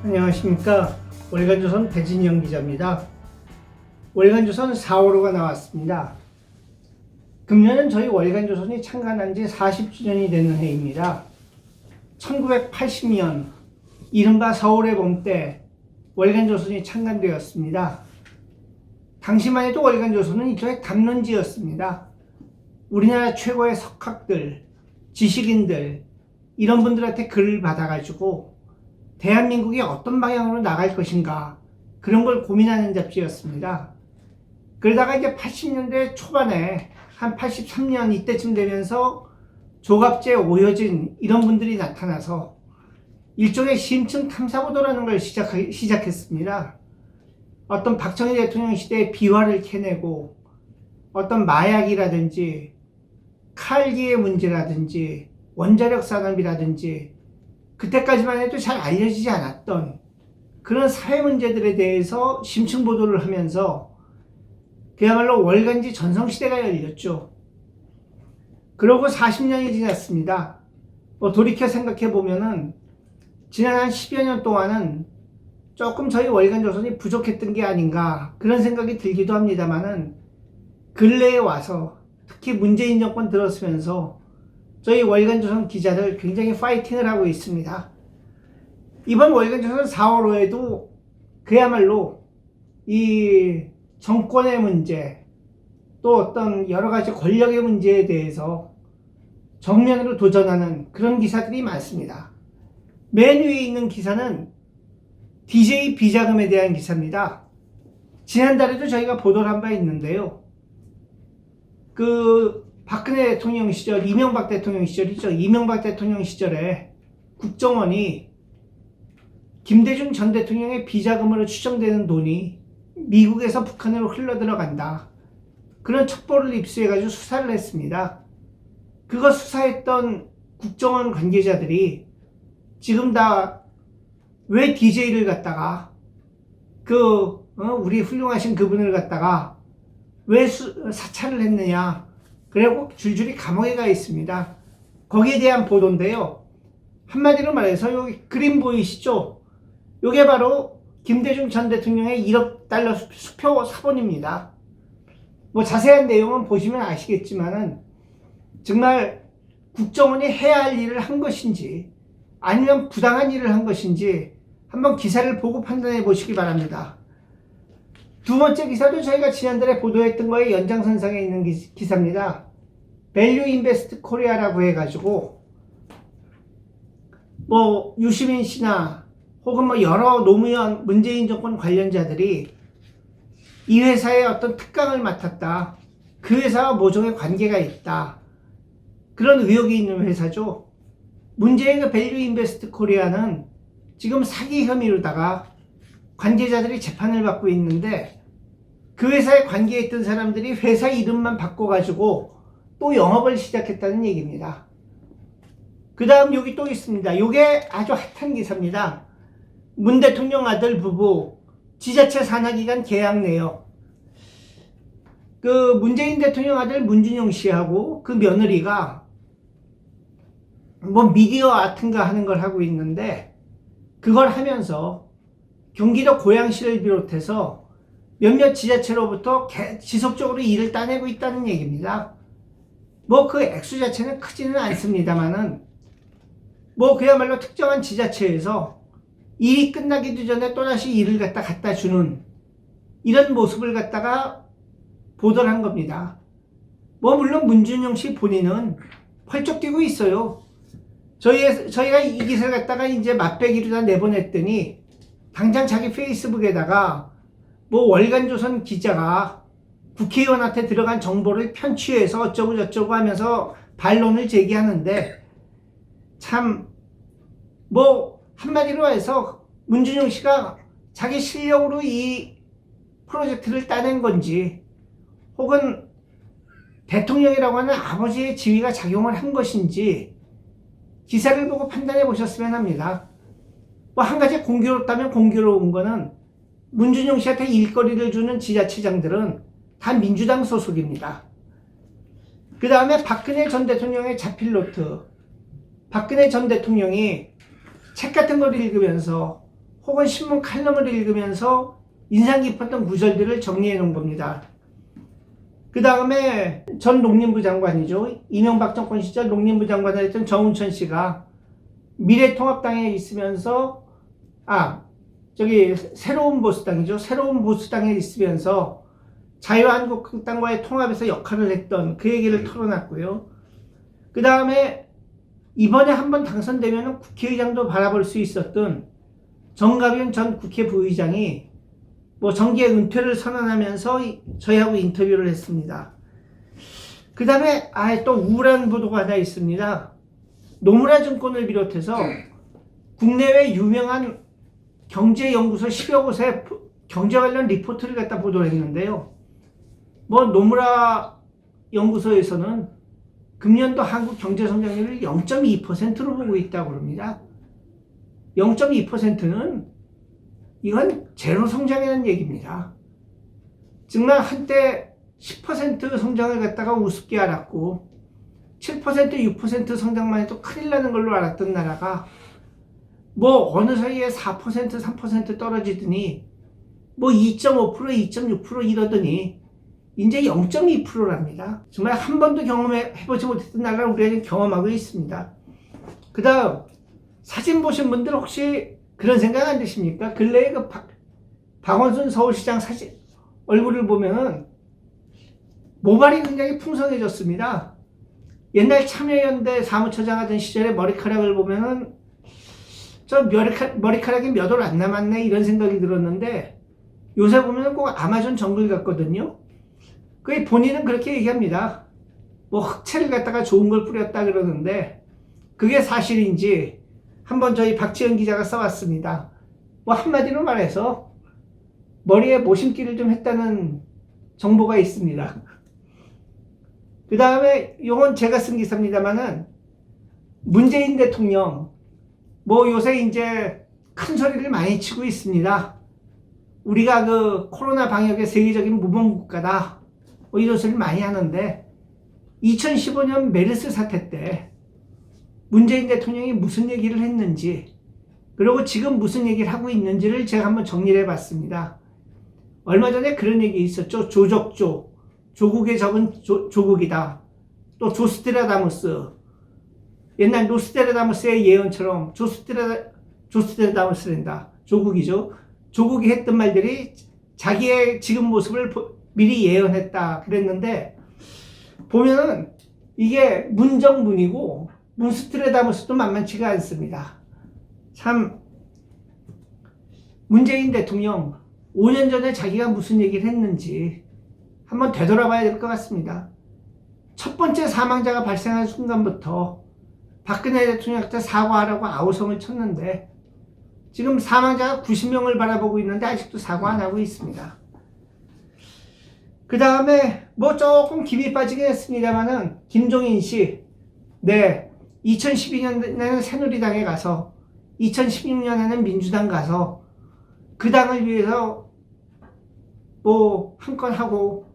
안녕하십니까. 월간조선 배진영 기자입니다. 월간조선 4월호가 나왔습니다. 금년은 저희 월간조선이 창간한 지 40주년이 되는 해입니다. 1980년 이른바 서울의 봄 때 월간조선이 창간되었습니다. 당시만 해도 월간조선은 일종의 담론지였습니다. 우리나라 최고의 석학들, 지식인들 이런 분들한테 글을 받아가지고 대한민국이 어떤 방향으로 나갈 것인가 그런 걸 고민하는 잡지였습니다. 그러다가 이제 80년대 초반에 한 83년 이때쯤 되면서 조갑재, 오여진 이런 분들이 나타나서 일종의 심층 탐사보도라는 걸 시작했습니다. 어떤 박정희 대통령 시대의 비화를 캐내고 어떤 마약이라든지 칼기의 문제라든지 원자력 산업이라든지 그때까지만 해도 잘 알려지지 않았던 그런 사회 문제들에 대해서 심층 보도를 하면서 그야말로 월간지 전성시대가 열렸죠. 그러고 40년이 지났습니다. 돌이켜 생각해 보면은 지난 한 10여 년 동안은 조금 저희 월간조선이 부족했던 게 아닌가 그런 생각이 들기도 합니다만은 근래에 와서 특히 문재인 정권 들었으면서 저희 월간조선 기자들 굉장히 파이팅을 하고 있습니다. 이번 월간조선 4월호에도 그야말로 이 정권의 문제 또 어떤 여러 가지 권력의 문제에 대해서 정면으로 도전하는 그런 기사들이 많습니다. 맨 위에 있는 기사는 DJ 비자금에 대한 기사입니다. 지난달에도 저희가 보도를 한 바 있는데요. 박근혜 대통령 시절, 이명박 대통령 시절이죠. 이명박 대통령 시절에 국정원이 김대중 전 대통령의 비자금으로 추정되는 돈이 미국에서 북한으로 흘러들어간다. 그런 첩보를 입수해가지고 수사를 했습니다. 그거 수사했던 국정원 관계자들이 지금 다 왜 DJ를 갖다가 우리 훌륭하신 그분을 갖다가 왜 사찰을 했느냐. 그리고 줄줄이 감옥에 가 있습니다. 거기에 대한 보도인데요. 한마디로 말해서 여기 그림 보이시죠? 이게 바로 김대중 전 대통령의 1억 달러 수표 사본입니다. 자세한 내용은 보시면 아시겠지만은 정말 국정원이 해야 할 일을 한 것인지 아니면 부당한 일을 한 것인지 한번 기사를 보고 판단해 보시기 바랍니다. 두 번째 기사도 저희가 지난달에 보도했던 거의 연장선상에 있는 기사입니다. 밸류 인베스트 코리아라고 해가지고 유시민 씨나 혹은 여러 노무현 문재인 정권 관련자들이 이 회사의 어떤 특강을 맡았다. 그 회사와 모종의 관계가 있다. 그런 의혹이 있는 회사죠. 문제의 밸류 인베스트 코리아는 지금 사기 혐의로다가 관계자들이 재판을 받고 있는데 그 회사에 관계했던 사람들이 회사 이름만 바꿔가지고 또 영업을 시작했다는 얘기입니다. 그 다음 여기 또 있습니다. 이게 아주 핫한 기사입니다. 문 대통령 아들 부부 지자체 산하기관 계약 내역. 문재인 대통령 아들 문준용 씨하고 그 며느리가 미디어 아트인가 하는 걸 하고 있는데 그걸 하면서 경기도 고양시를 비롯해서 몇몇 지자체로부터 지속적으로 일을 따내고 있다는 얘기입니다. 그 액수 자체는 크지는 않습니다만은 그야말로 특정한 지자체에서 일이 끝나기도 전에 또다시 일을 갖다 주는 이런 모습을 갖다가 보도를 한 겁니다. 물론 문준용 씨 본인은 펄쩍 뛰고 있어요. 저희가 이 기사를 갖다가 이제 맛배기로 다 내보냈더니 당장 자기 페이스북에다가 월간조선 기자가 국회의원한테 들어간 정보를 편취해서 어쩌고 저쩌고 하면서 반론을 제기하는데 참 한마디로 해서 문준용 씨가 자기 실력으로 이 프로젝트를 따낸 건지 혹은 대통령이라고 하는 아버지의 지위가 작용을 한 것인지 기사를 보고 판단해 보셨으면 합니다. 한 가지 공교롭다면 공교로운 거는 문준용 씨한테 일거리를 주는 지자체장들은 다 민주당 소속입니다. 그 다음에 박근혜 전 대통령의 자필노트. 박근혜 전 대통령이 책 같은 걸 읽으면서 혹은 신문 칼럼을 읽으면서 인상 깊었던 구절들을 정리해 놓은 겁니다. 그 다음에 전 농림부 장관이죠. 이명박 정권 시절 농림부 장관을 했던 정운천 씨가 미래통합당에 있으면서 새로운 보수당이죠. 새로운 보수당에 있으면서 자유한국당과의 통합에서 역할을 했던 그 얘기를 털어놨고요. 그 다음에 이번에 한번 당선되면 국회의장도 바라볼 수 있었던 정가빈 전 국회 부의장이 정계 은퇴를 선언하면서 저희하고 인터뷰를 했습니다. 그 다음에 또 우울한 보도가 하나 있습니다. 노무라 증권을 비롯해서 국내외 유명한 경제연구소 10여 곳에 경제 관련 리포트를 갖다 보도를 했는데요. 노무라 연구소에서는 금년도 한국 경제 성장률을 0.2%로 보고 있다고 합니다. 0.2%는 이건 제로 성장이라는 얘기입니다. 정말 한때 10% 성장을 갖다가 우습게 알았고 7%, 6% 성장만 해도 큰일 나는 걸로 알았던 나라가 어느 사이에 4%, 3% 떨어지더니 2.5%, 2.6% 이러더니 이제 0.2%랍니다. 정말 한 번도 경험해보지 못했던 나라를 우리가 경험하고 있습니다. 그 다음 사진 보신 분들 혹시 그런 생각 안 드십니까? 근래에 박원순 서울시장 사진 얼굴을 보면은 모발이 굉장히 풍성해졌습니다. 옛날 참여연대 사무처장 하던 시절에 머리카락을 보면은 머리카락이 몇 올 안 남았네 이런 생각이 들었는데 요새 보면은 꼭 아마존 정글 같거든요. 본인은 그렇게 얘기합니다. 흑채를 갖다가 좋은 걸 뿌렸다 그러는데 그게 사실인지 한번 저희 박지현 기자가 써왔습니다. 한마디로 말해서 머리에 모심기를 좀 했다는 정보가 있습니다. 그 다음에 요건 제가 쓴 기사입니다만은 문재인 대통령 요새 이제 큰 소리를 많이 치고 있습니다. 우리가 코로나 방역의 세계적인 모범국가다 이런 소리를 많이 하는데 2015년 메르스 사태 때 문재인 대통령이 무슨 얘기를 했는지 그리고 지금 무슨 얘기를 하고 있는지를 제가 한번 정리를 해봤습니다. 얼마 전에 그런 얘기 있었죠. 조국의 적은 조국이다. 또 조스트라다무스, 옛날 노스테라다무스의 예언처럼 조스트라다무스란다. 조국이죠. 조국이 했던 말들이 자기의 지금 모습을 미리 예언했다 그랬는데 보면은 이게 문정문이고 문스트레다무스도 만만치가 않습니다. 참 문재인 대통령 5년 전에 자기가 무슨 얘기를 했는지 한번 되돌아봐야 될 것 같습니다. 첫 번째 사망자가 발생한 순간부터 박근혜 대통령한테 사과하라고 아우성을 쳤는데 지금 사망자가 90명을 바라보고 있는데 아직도 사과 안 하고 있습니다. 그 다음에 조금 김이 빠지긴 했습니다만은 김종인 씨 2012년에는 새누리당에 가서 2016년에는 민주당 가서 그 당을 위해서 한 건 하고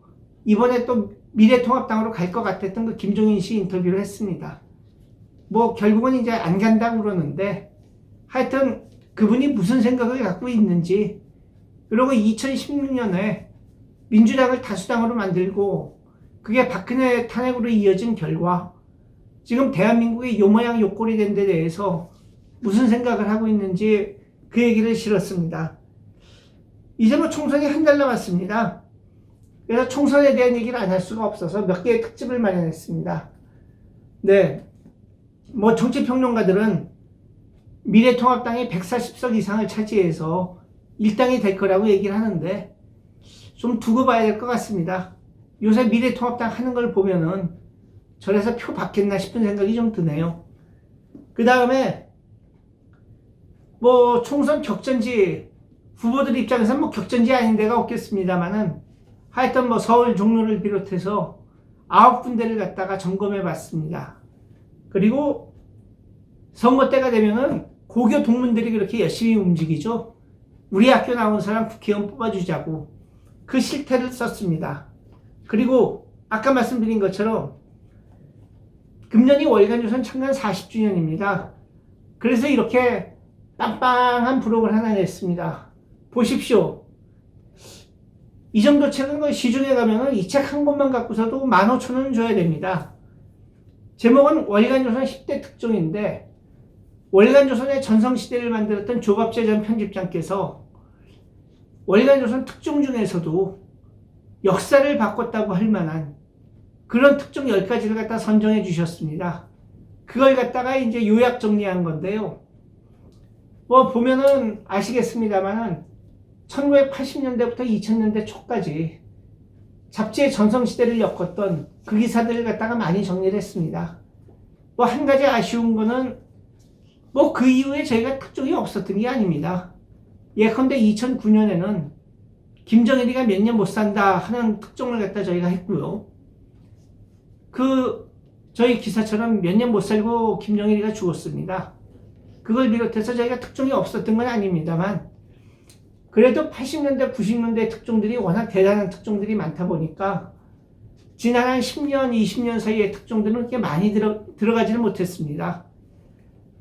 이번에 또 미래통합당으로 갈 것 같았던 그 김종인 씨 인터뷰를 했습니다. 결국은 이제 안 간다고 그러는데 하여튼 그분이 무슨 생각을 갖고 있는지 그리고 2016년에 민주당을 다수당으로 만들고 그게 박근혜 탄핵으로 이어진 결과 지금 대한민국이 요 모양 요 꼴이 된 데 대해서 무슨 생각을 하고 있는지 그 얘기를 실었습니다. 이제 총선이 한 달 남았습니다. 그래서 총선에 대한 얘기를 안 할 수가 없어서 몇 개의 특집을 마련했습니다. 정치평론가들은 미래통합당이 140석 이상을 차지해서 일당이 될 거라고 얘기를 하는데 좀 두고 봐야 될 것 같습니다. 요새 미래통합당 하는 걸 보면은 저래서 표 받겠나 싶은 생각이 좀 드네요. 그 다음에 총선 격전지 후보들 입장에서는 격전지 아닌 데가 없겠습니다만은 하여튼 서울 종로를 비롯해서 9군데를 갖다가 점검해 봤습니다. 그리고 선거 때가 되면은 고교 동문들이 그렇게 열심히 움직이죠. 우리 학교 나온 사람 국회의원 뽑아주자고 그 실태를 썼습니다. 그리고 아까 말씀드린 것처럼 금년이 월간조선 창간 40주년입니다. 그래서 이렇게 빵빵한 부록을 하나 냈습니다. 보십시오. 이 정도 책은 시중에 가면은 이 책 한 권만 갖고서도 15,000원 줘야 됩니다. 제목은 월간조선 10대 특종인데, 월간조선의 전성시대를 만들었던 조갑재 전 편집장께서 월간조선 특종 중에서도 역사를 바꿨다고 할 만한 그런 특종 10가지를 갖다 선정해 주셨습니다. 그걸 갖다가 이제 요약 정리한 건데요. 뭐 보면은 아시겠습니다만은 1980년대부터 2000년대 초까지 잡지의 전성시대를 엮었던 그 기사들을 갖다가 많이 정리를 했습니다. 뭐 한 가지 아쉬운 거는 뭐 그 이후에 저희가 특종이 없었던 게 아닙니다. 예컨대 2009년에는 김정일이가 몇 년 못 산다 하는 특종을 갖다 저희가 했고요. 그 저희 기사처럼 몇 년 못 살고 김정일이가 죽었습니다. 그걸 비롯해서 저희가 특종이 없었던 건 아닙니다만, 그래도 80년대, 90년대 특종들이 워낙 대단한 특종들이 많다 보니까 지난 한 10년, 20년 사이의 특종들은 그렇게 많이 들어가지는 못했습니다.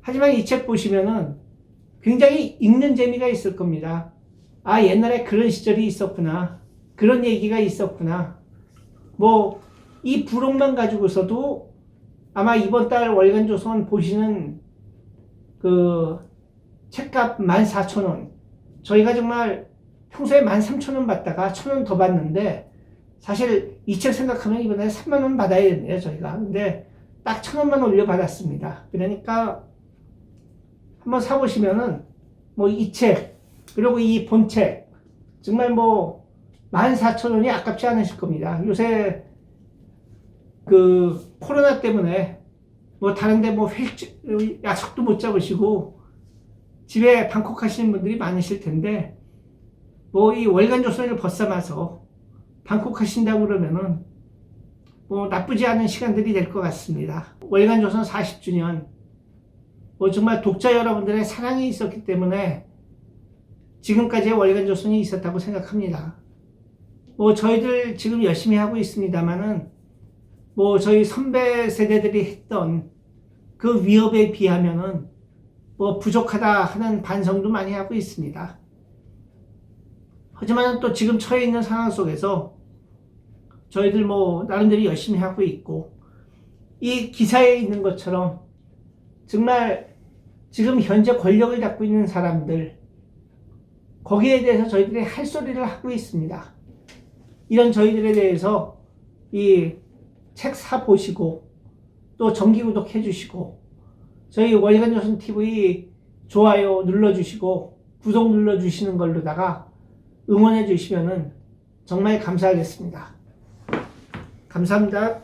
하지만 이 책 보시면은 굉장히 읽는 재미가 있을 겁니다. 아, 옛날에 그런 시절이 있었구나. 그런 얘기가 있었구나. 뭐, 이 부록만 가지고서도 아마 이번 달 월간조선 보시는 그 책값 14,000원. 저희가 정말 평소에 13,000원 받다가 1,000원 더 받는데, 사실 이 책 생각하면 이번에 3만원 받아야 되네요, 저희가. 근데 딱 1,000원만 올려받았습니다. 그러니까 한번 사보시면은 뭐 이 책, 그리고 이 본책, 정말 뭐 14,000원이 아깝지 않으실 겁니다. 요새 그 코로나 때문에 뭐 다른데 뭐 약속도 못 잡으시고 집에 방콕 하시는 분들이 많으실 텐데, 뭐 이 월간조선을 벗삼아서 방콕 하신다고 그러면은 뭐 나쁘지 않은 시간들이 될 것 같습니다. 월간조선 40주년, 뭐 정말 독자 여러분들의 사랑이 있었기 때문에 지금까지의 월간조선이 있었다고 생각합니다. 뭐 저희들 지금 열심히 하고 있습니다만은 뭐 저희 선배 세대들이 했던 그 위협에 비하면은 뭐 부족하다 하는 반성도 많이 하고 있습니다. 하지만 또 지금 처해 있는 상황 속에서 저희들 뭐 나름대로 열심히 하고 있고, 이 기사에 있는 것처럼 정말 지금 현재 권력을 잡고 있는 사람들, 거기에 대해서 저희들이 할 소리를 하고 있습니다. 이런 저희들에 대해서 이 책 사보시고 또 정기구독 해주시고, 저희 월간조선 TV 좋아요 눌러주시고 구독 눌러주시는 걸로다가 응원해 주시면은 정말 감사하겠습니다. 감사합니다.